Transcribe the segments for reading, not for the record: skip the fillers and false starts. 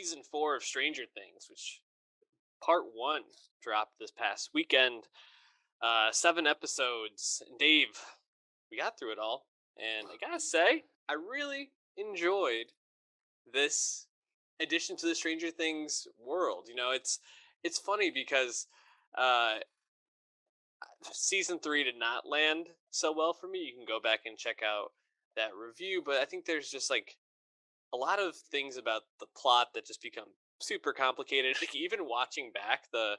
season 4 of Stranger Things, which part 1 dropped this past weekend. 7 episodes. And Dave, we got through it all, and I gotta say, I really enjoyed this addition to the Stranger Things world. It's funny because uh, season 3 did not land so well for me. You can go back and check out that review, but I think there's just like a lot of things about the plot that just become super complicated. Like even watching back the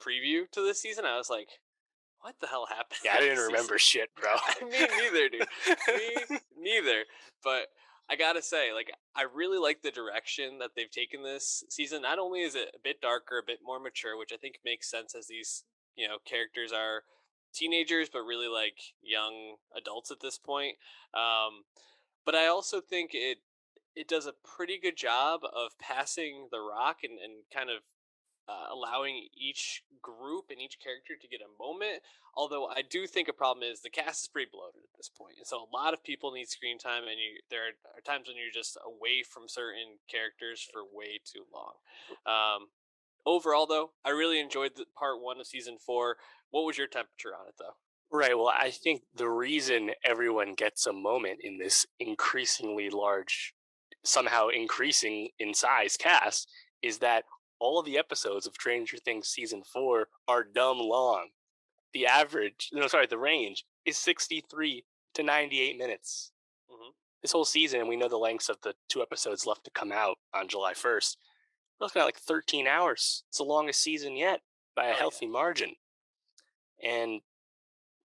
preview to this season, I was like, what the hell happened? Yeah, I didn't remember shit, bro. Me neither, dude. Me neither. But I gotta say, like, I really like the direction that they've taken this season. Not only is it a bit darker, a bit more mature, which I think makes sense as these, characters are teenagers, but really like young adults at this point. Um, but I also think it does a pretty good job of passing the rock and kind of allowing each group and each character to get a moment. Although I do think a problem is the cast is pretty bloated at this point, and so a lot of people need screen time, and there are times when you're just away from certain characters for way too long. Overall, though, I really enjoyed the part 1 of season 4. What was your temperature on it, though? Right. Well, I think the reason everyone gets a moment in this increasingly large, somehow increasing in size cast is that all of the episodes of Stranger Things season 4 are dumb long. The range is 63 to 98 minutes. Mm-hmm. This whole season, we know the lengths of the 2 episodes left to come out on July 1st. We're looking at like 13 hours. It's the longest season yet by a healthy margin. And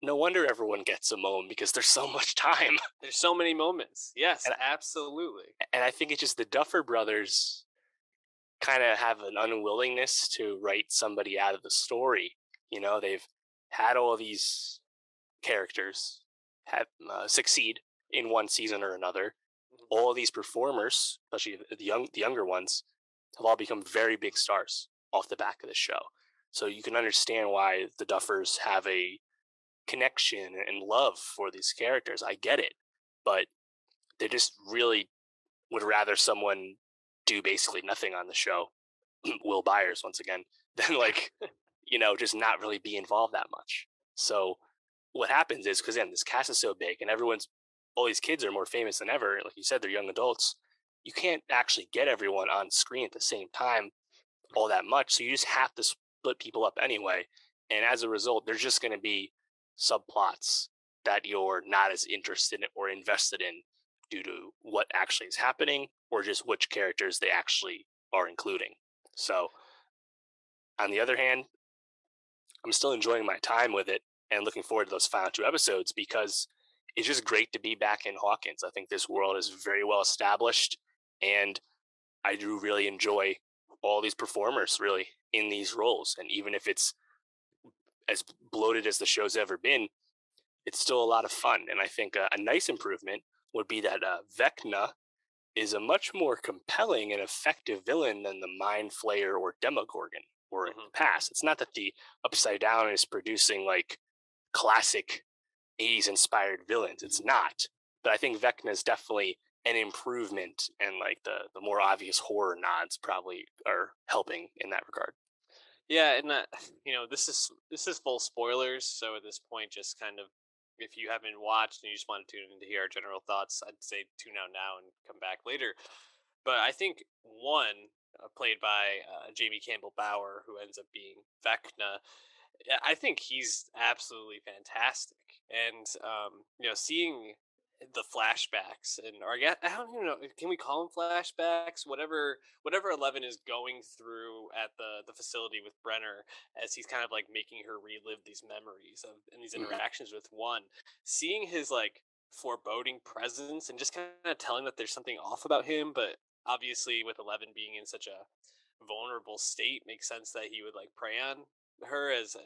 no wonder everyone gets a moment because there's so much time. There's so many moments. Yes, absolutely. And I think it's just the Duffer Brothers kind of have an unwillingness to write somebody out of the story. They've had all these characters have succeed in one season or another. Mm-hmm. All of these performers, especially the younger ones, have all become very big stars off the back of the show. So you can understand why the Duffers have a connection and love for these characters. I get it, but they just really would rather someone do basically nothing on the show, Will Byers once again, than just not really be involved that much. So what happens is, because again, this cast is so big and all these kids are more famous than ever. Like you said, they're young adults. You can't actually get everyone on screen at the same time all that much. So you just have to split people up anyway. And as a result, there's just going to be subplots that you're not as interested in or invested in due to what actually is happening or just which characters they actually are including. So on the other hand, I'm still enjoying my time with it and looking forward to those final 2 episodes because it's just great to be back in Hawkins. I think this world is very well established, and I do really enjoy all these performers really in these roles. And even if it's as bloated as the show's ever been, it's still a lot of fun. And I think a nice improvement would be that Vecna is a much more compelling and effective villain than the Mind Flayer or Demogorgon were in the past. It's not that the Upside Down is producing like classic 80s inspired villains. It's not. But I think Vecna is definitely an improvement, and like the more obvious horror nods probably are helping in that regard. Yeah, and this is full spoilers, so at this point, just kind of, if you haven't watched and you just want to tune in to hear our general thoughts, I'd say tune out now and come back later. But I think one, played by Jamie Campbell Bower, who ends up being Vecna, I think he's absolutely fantastic. And seeing the flashbacks, I don't even know, can we call them flashbacks? Whatever 11 is going through at the facility with Brenner, as he's kind of like making her relive these memories of and these interactions with one, seeing his like foreboding presence and just kind of telling that there's something off about him, but obviously with 11 being in such a vulnerable state, makes sense that he would like prey on her as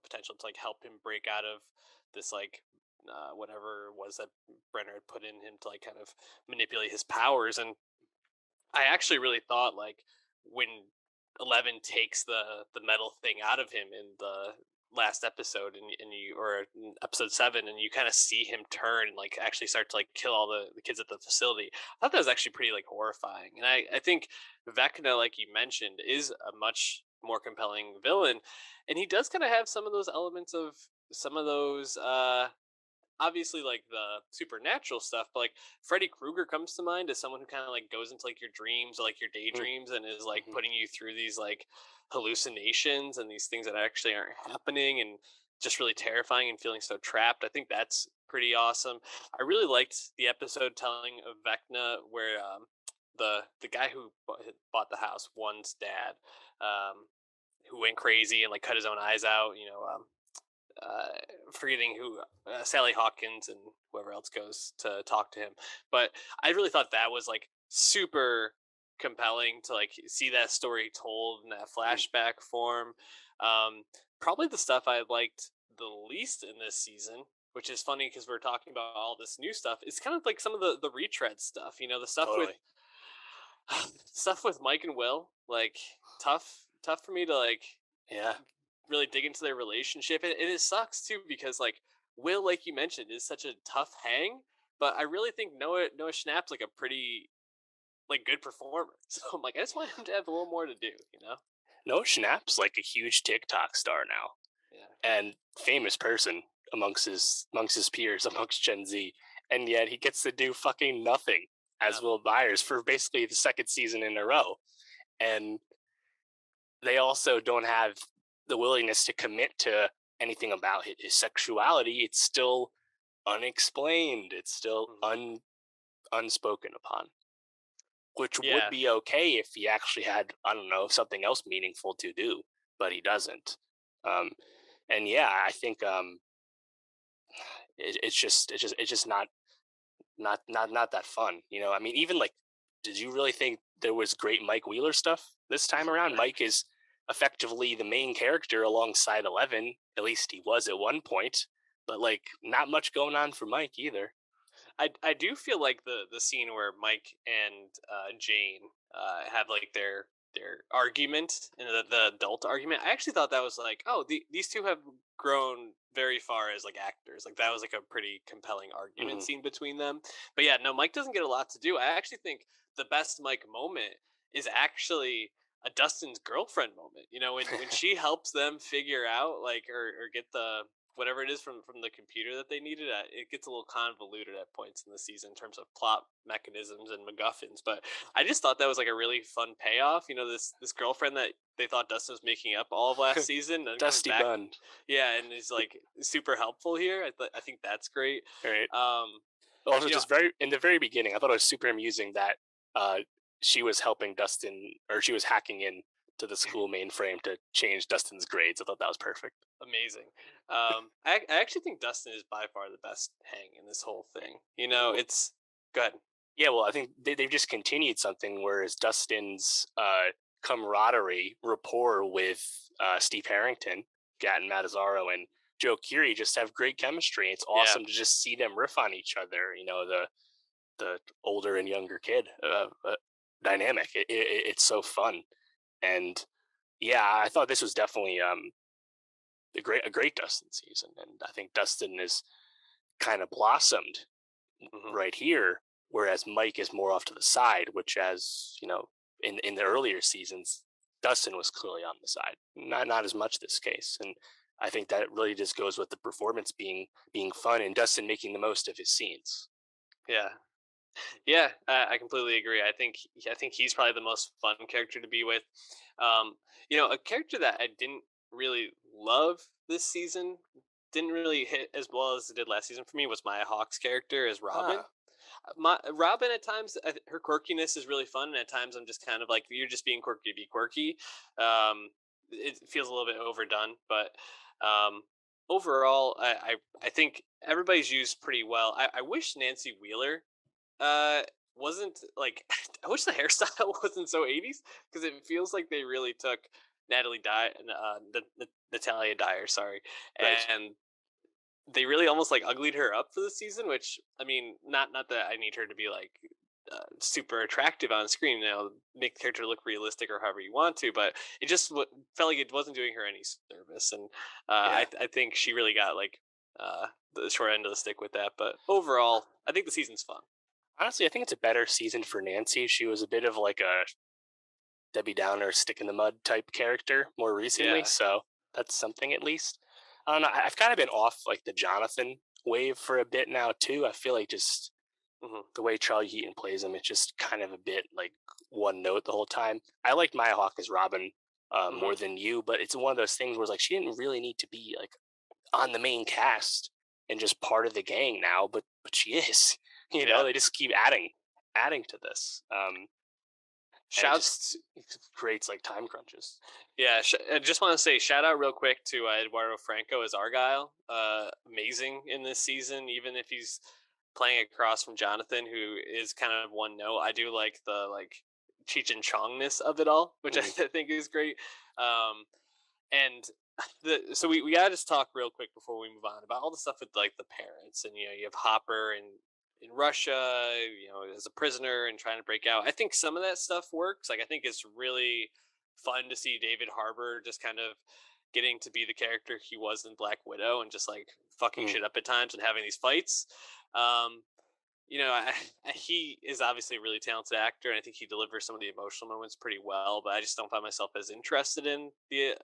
potential to like help him break out of this like whatever it was that Brenner had put in him to like kind of manipulate his powers. And I actually really thought like when 11 takes the metal thing out of him in last episode, and you or in episode 7, and you kind of see him turn and like actually start to like kill all the kids at the facility. I thought that was actually pretty like horrifying, and I think Vecna, like you mentioned, is a much more compelling villain, and he does kind of have some of those elements of some of those obviously like the supernatural stuff, but like Freddy Krueger comes to mind as someone who kind of like goes into like your dreams or like your daydreams and is like Mm-hmm. putting you through these like hallucinations and these things that actually aren't happening, and just really terrifying and feeling so trapped. I think that's pretty awesome. I really liked the episode telling of Vecna where the guy who bought the house, one's dad, um, who went crazy and like cut his own eyes out. Uh, Forgetting who Sally Hawkins and whoever else goes to talk to him. But I really thought that was like super compelling to like see that story told in that flashback form. Um, Probably the stuff I liked the least in this season, which is funny because we're talking about all this new stuff. It's kind of like some of the retread stuff. The stuff with Totally. stuff with Mike and Will. Like tough for me to like Yeah. really dig into their relationship. And it sucks too because like Will, like you mentioned, is such a tough hang. But I really think Noah Schnapp's like a pretty like good performer. So I'm like, I just want him to have a little more to do. No, Schnapp's like a huge TikTok star now Yeah. and famous person amongst his peers, amongst Gen Z, and yet he gets to do fucking nothing Yeah. as Will Byers for basically the second season in a row. And they also don't have the willingness to commit to anything about his sexuality. It's still unexplained. It's still Mhm. unspoken upon, which would Yeah. be okay if he actually had, I don't know, something else meaningful to do, but he doesn't. Um, and yeah, I think it's just not that fun. I mean, even like, did you really think there was great Mike Wheeler stuff this time around? Mike is effectively the main character alongside 11. At least he was at one point, but like, not much going on for Mike either. I do feel like the scene where Mike and Jane have like their argument and the adult argument. I actually thought that was like, oh, these two have grown very far as like actors. Like that was like a pretty compelling argument Hmm. scene between them. But yeah, no, Mike doesn't get a lot to do. I actually think the best Mike moment is actually a Dustin's girlfriend moment. When she helps them figure out like or get the whatever it is from the computer that they needed. It gets a little convoluted at points in the season in terms of plot mechanisms and MacGuffins. But I just thought that was like a really fun payoff. This girlfriend that they thought Dustin was making up all of last season, and comes Dusty back, Bun, yeah, and is like super helpful here. I think that's great. right? Um, Also, you know, just very in the very beginning, I thought it was super amusing that uh, she was helping Dustin, or she was hacking in to the school mainframe to change Dustin's grades. I thought that was perfect. Amazing. I actually think Dustin is by far the best hang in this whole thing. It's good. Yeah, well, I think they've just continued something, whereas Dustin's camaraderie, rapport with Steve Harrington, Gatton Matazzaro, and Joe Keery just have great chemistry. It's Yeah. awesome to just see them riff on each other. The older and younger kid dynamic. It's so fun, and yeah, I thought this was definitely a great Dustin season, and I think Dustin is kind of blossomed Hmm. right here, whereas Mike is more off to the side, which, as you know, in the earlier seasons, Dustin was clearly on the side. Not as much this case, and I think that really just goes with the performance being fun and Dustin making the most of his scenes. Yeah. Yeah, I completely agree. I think he's probably the most fun character to be with. A character that I didn't really love this season, didn't really hit as well as it did last season for me, was Maya Hawke's character as Robin. Ah, My Robin at times, her quirkiness is really fun, and at times I'm just kind of like, you're just being quirky to be quirky. It feels a little bit overdone, but um, overall, I think everybody's used pretty well. I wish Nancy Wheeler uh, wasn't like I wish the hairstyle wasn't so 80s because it feels like they really took Natalie Dyer, Natalia Dyer, sorry, right. and they really almost like uglied her up for the season. Which I mean, not that I need her to be like super attractive on screen. Now, make the character look realistic or however you want to, but it just felt like it wasn't doing her any service. And Yeah. I think she really got like the short end of the stick with that. But overall, I think the season's fun. Honestly, I think it's a better season for Nancy. She was a bit of like a Debbie Downer, stick in the mud type character more recently, Yeah. so that's something at least. I don't know. I've kind of been off like the Jonathan wave for a bit now too. I feel like just Hmm. the way Charlie Heaton plays him, it's just kind of a bit like one note the whole time. I liked Maya Hawke as Robin Hmm. more than you, but it's one of those things where it's like she didn't really need to be like on the main cast and just part of the gang now, but she is. You know, Yeah. they just keep adding to this. And it Shouts. just creates like time crunches. Yeah, I just want to say shout out real quick to Eduardo Franco as Argyle. Amazing in this season, even if he's playing across from Jonathan, who is kind of one note. I do like the Cheech and Chongness of it all, which I think is great. Um, and so we gotta just talk real quick before we move on about all the stuff with like the parents, and you have Hopper and in Russia, as a prisoner and trying to break out. I think some of that stuff works. Like I think it's really fun to see David Harbour just kind of getting to be the character he was in Black Widow and just like fucking shit up at times and having these fights. Um, he is obviously a really talented actor, and I think he delivers some of the emotional moments pretty well. But I just don't find myself as interested in the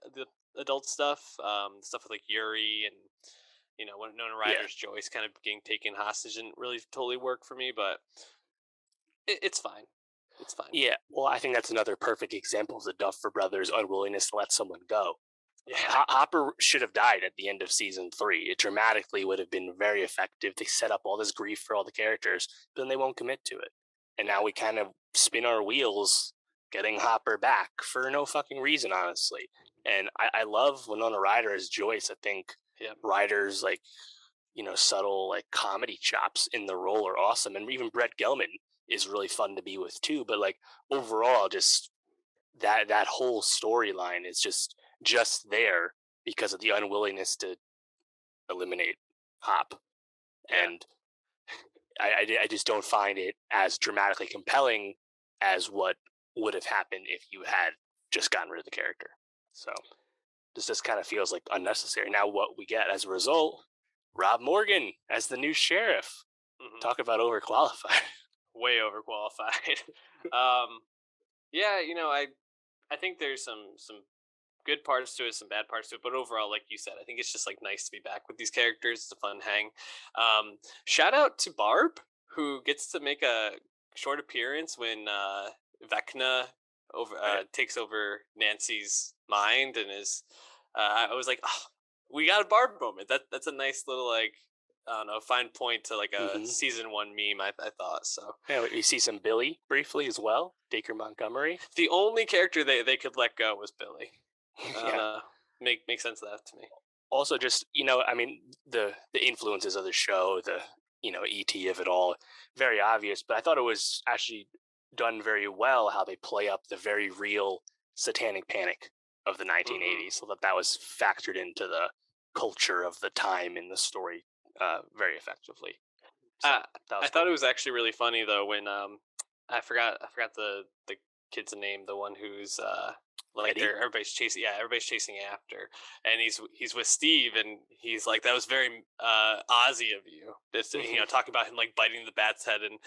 adult stuff, stuff with like Yuri and when Nona Yeah. Ryder's Joyce kind of getting taken hostage didn't really totally work for me. But it's fine. It's fine. Yeah. Well, I think that's another perfect example of the Duffer Brothers' unwillingness to let someone go. Yeah. Hopper should have died at the end of season 3. It dramatically would have been very effective. They set up all this grief for all the characters, but then they won't commit to it. And now we kind of spin our wheels getting Hopper back for no fucking reason, honestly. And I love Lenona Ryder as Joyce. I think Ryder's like, subtle like comedy chops in the role are awesome. And even Brett Gelman is really fun to be with too. But like overall, just that whole storyline is just there because of the unwillingness to eliminate Hop. Yeah. And I just don't find it as dramatically compelling as what would have happened if you had just gotten rid of the character. So this just kind of feels like unnecessary. Now what we get as a result, Rob Morgan as the new sheriff. Mm-hmm. Talk about overqualified. Way overqualified. Yeah, I think there's some good parts to it, some bad parts to it, but overall, like you said, I think it's just like nice to be back with these characters. It's a fun hang. Shout out to Barb, who gets to make a short appearance when Vecna takes over Nancy's mind and is. I was like, oh, we got a Barb moment. That's a nice little like. I don't know, fine point to like a season 1 meme. I thought so. Yeah, we see some Billy briefly as well. Dacre Montgomery. The only character they could let go was Billy. Yeah, make sense of that to me. Also, just I mean, the influences of the show, the ET of it all, very obvious. But I thought it was actually done very well how they play up the very real satanic panic of the 1980s, so that was factored into the culture of the time in the story very effectively. So I thought it was actually really funny though when I forgot the kid's name, the one who's like everybody's chasing after, and he's with Steve, and he's like, that was very Ozzy of you. This talking about him like biting the bat's head, and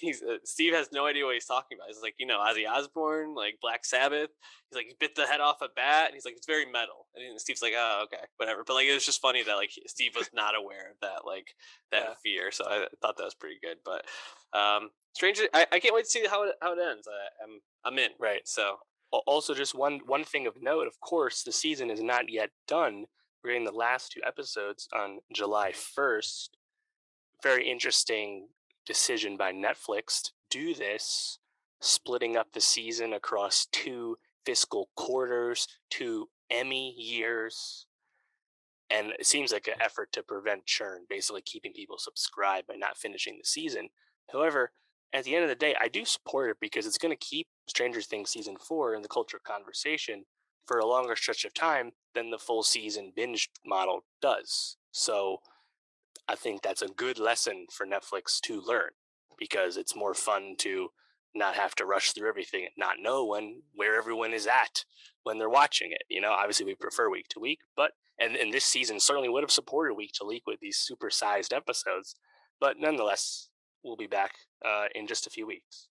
he's Steve has no idea what he's talking about. He's like, Ozzy Osbourne, like Black Sabbath. He's like, he bit the head off a bat, and he's like, it's very metal. And Steve's like, oh, okay, whatever. But like, it was just funny that like Steve was not aware of that fear. So I thought that was pretty good. But Stranger, I can't wait to see how it ends. I'm in. Right. So also, just one thing of note, of course, the season is not yet done. We're getting the last 2 episodes on July 1st. Very interesting decision by Netflix to do this, splitting up the season across 2 fiscal quarters, 2 Emmy years. And it seems like an effort to prevent churn, basically keeping people subscribed by not finishing the season. However, at the end of the day, I do support it because it's going to keep Stranger Things season 4 in the culture conversation for a longer stretch of time than the full season binge model does. So I think that's a good lesson for Netflix to learn, because it's more fun to not have to rush through everything and not know where everyone is at when they're watching it. Obviously we prefer week to week, but and this season certainly would have supported week to week with these super sized episodes. But nonetheless, we'll be back in just a few weeks.